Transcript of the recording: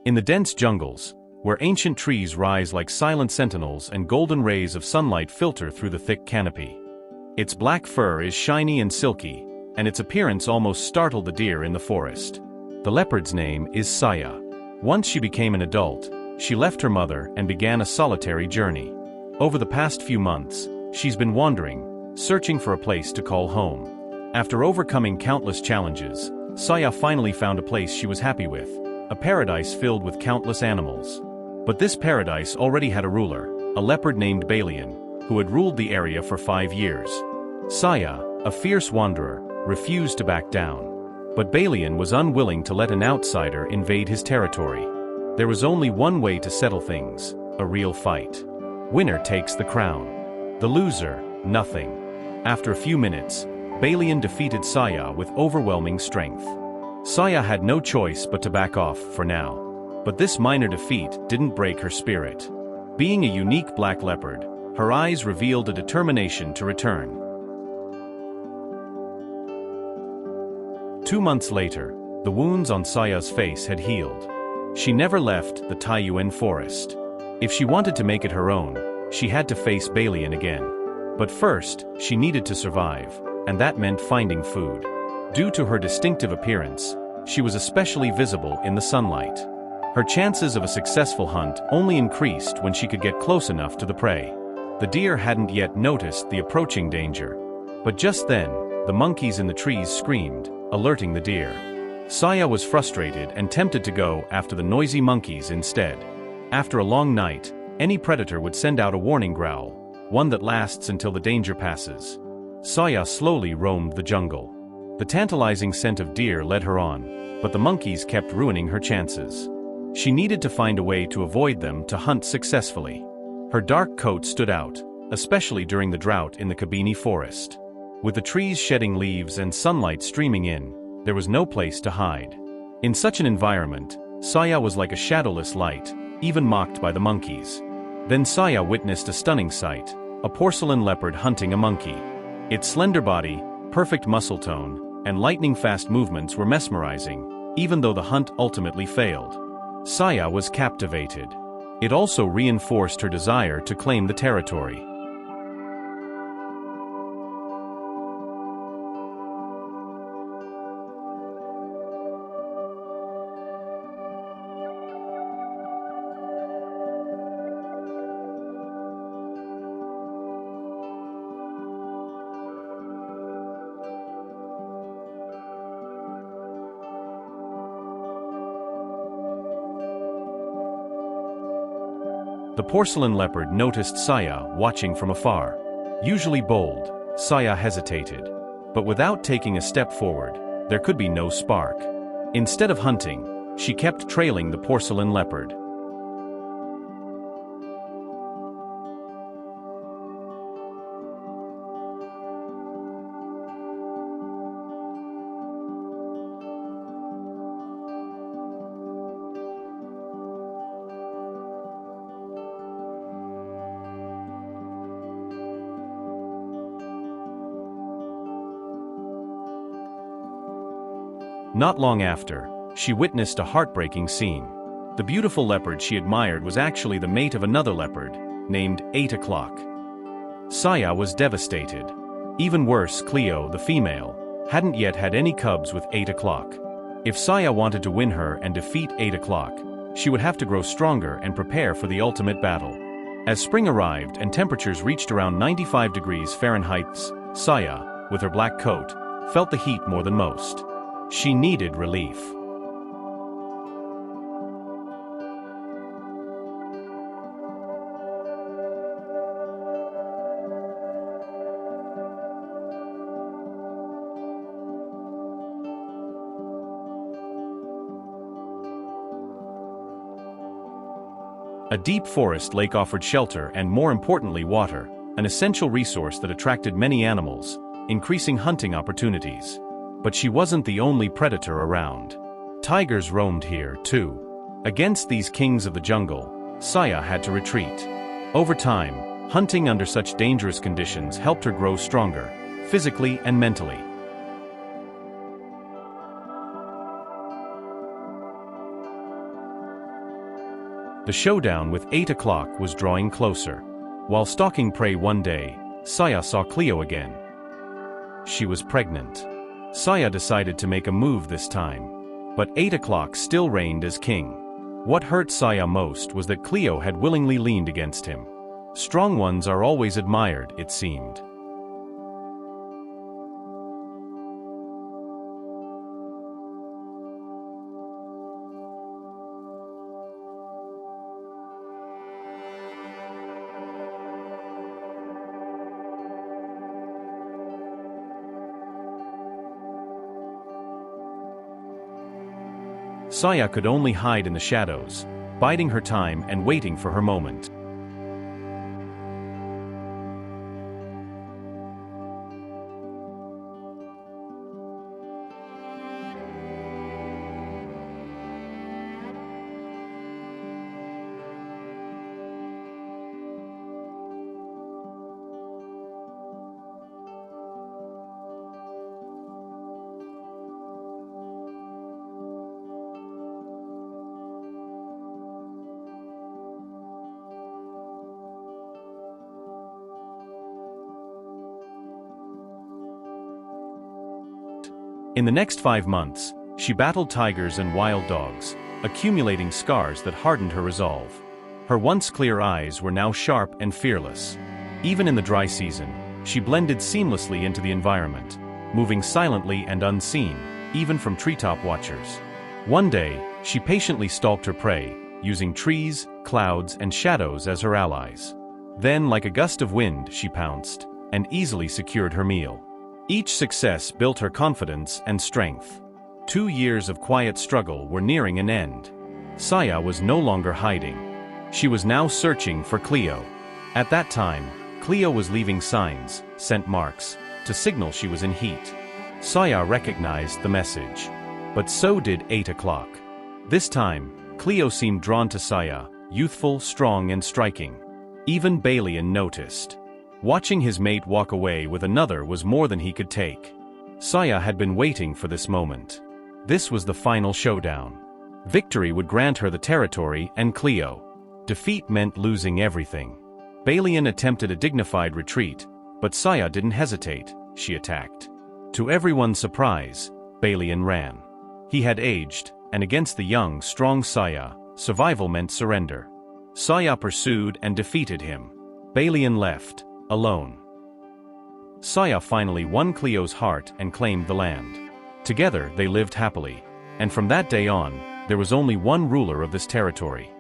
In the dense jungles, where ancient trees rise like silent sentinels and golden rays of sunlight filter through the thick canopy. Its black fur is shiny and silky, and its appearance almost startled the deer in the forest. The leopard's name is Saya. Once she became an adult, she left her mother and began a solitary journey. Over the past few months, she's been wandering, searching for a place to call home. After overcoming countless challenges, Saya finally found a place she was happy with, a paradise filled with countless animals. But this paradise already had a ruler, a leopard named Balian, who had ruled the area for 5 years. Saya, a fierce wanderer, refused to back down. But Balian was unwilling to let an outsider invade his territory. There was only one way to settle things, a real fight. Winner takes the crown. The loser, nothing. After a few minutes, Balian defeated Saya with overwhelming strength. Saya had no choice but to back off for now. But this minor defeat didn't break her spirit. Being a unique black leopard, her eyes revealed a determination to return. 2 months later, the wounds on Saya's face had healed. She never left the Taiyuan forest. If she wanted to make it her own, she had to face Balian again. But first, she needed to survive, and that meant finding food. Due to her distinctive appearance, she was especially visible in the sunlight. Her chances of a successful hunt only increased when she could get close enough to the prey. The deer hadn't yet noticed the approaching danger. But just then, the monkeys in the trees screamed, alerting the deer. Saya was frustrated and tempted to go after the noisy monkeys instead. After a long night, any predator would send out a warning growl, one that lasts until the danger passes. Saya slowly roamed the jungle. The tantalizing scent of deer led her on, but the monkeys kept ruining her chances. She needed to find a way to avoid them to hunt successfully. Her dark coat stood out, especially during the drought in the Kabini forest. With the trees shedding leaves and sunlight streaming in, there was no place to hide. In such an environment, Saya was like a shadowless light, even mocked by the monkeys. Then Saya witnessed a stunning sight, a porcelain leopard hunting a monkey. Its slender body, perfect muscle tone, and lightning-fast movements were mesmerizing, even though the hunt ultimately failed. Saya was captivated. It also reinforced her desire to claim the territory. The porcelain leopard noticed Saya watching from afar. Usually bold, Saya hesitated. But without taking a step forward, there could be no spark. Instead of hunting, she kept trailing the porcelain leopard. Not long after, she witnessed a heartbreaking scene. The beautiful leopard she admired was actually the mate of another leopard, named 8 o'clock. Saya was devastated. Even worse, Cleo, the female, hadn't yet had any cubs with 8 o'clock. If Saya wanted to win her and defeat 8 o'clock, she would have to grow stronger and prepare for the ultimate battle. As spring arrived and temperatures reached around 95 degrees Fahrenheit, Saya, with her black coat, felt the heat more than most. She needed relief. A deep forest lake offered shelter and, more importantly, water, an essential resource that attracted many animals, increasing hunting opportunities. But she wasn't the only predator around. Tigers roamed here, too. Against these kings of the jungle, Saya had to retreat. Over time, hunting under such dangerous conditions helped her grow stronger, physically and mentally. The showdown with 8 o'clock was drawing closer. While stalking prey one day, Saya saw Cleo again. She was pregnant. Saya decided to make a move this time. But 8 o'clock still reigned as king. What hurt Saya most was that Cleo had willingly leaned against him. Strong ones are always admired, it seemed. Saya could only hide in the shadows, biding her time and waiting for her moment. In the next 5 months, she battled tigers and wild dogs, accumulating scars that hardened her resolve. Her once clear eyes were now sharp and fearless. Even in the dry season, she blended seamlessly into the environment, moving silently and unseen, even from treetop watchers. One day, she patiently stalked her prey, using trees, clouds, and shadows as her allies. Then, like a gust of wind, she pounced, and easily secured her meal. Each success built her confidence and strength. 2 years of quiet struggle were nearing an end. Saya was no longer hiding. She was now searching for Cleo. At that time, Cleo was leaving signs, scent marks, to signal she was in heat. Saya recognized the message. But so did 8 o'clock. This time, Cleo seemed drawn to Saya, youthful, strong, and striking. Even Balian noticed. Watching his mate walk away with another was more than he could take. Saya had been waiting for this moment. This was the final showdown. Victory would grant her the territory and Cleo. Defeat meant losing everything. Balian attempted a dignified retreat, but Saya didn't hesitate, she attacked. To everyone's surprise, Balian ran. He had aged, and against the young, strong Saya, survival meant surrender. Saya pursued and defeated him. Balian left, alone. Saya finally won Cleo's heart and claimed the land. Together they lived happily, and from that day on, there was only one ruler of this territory.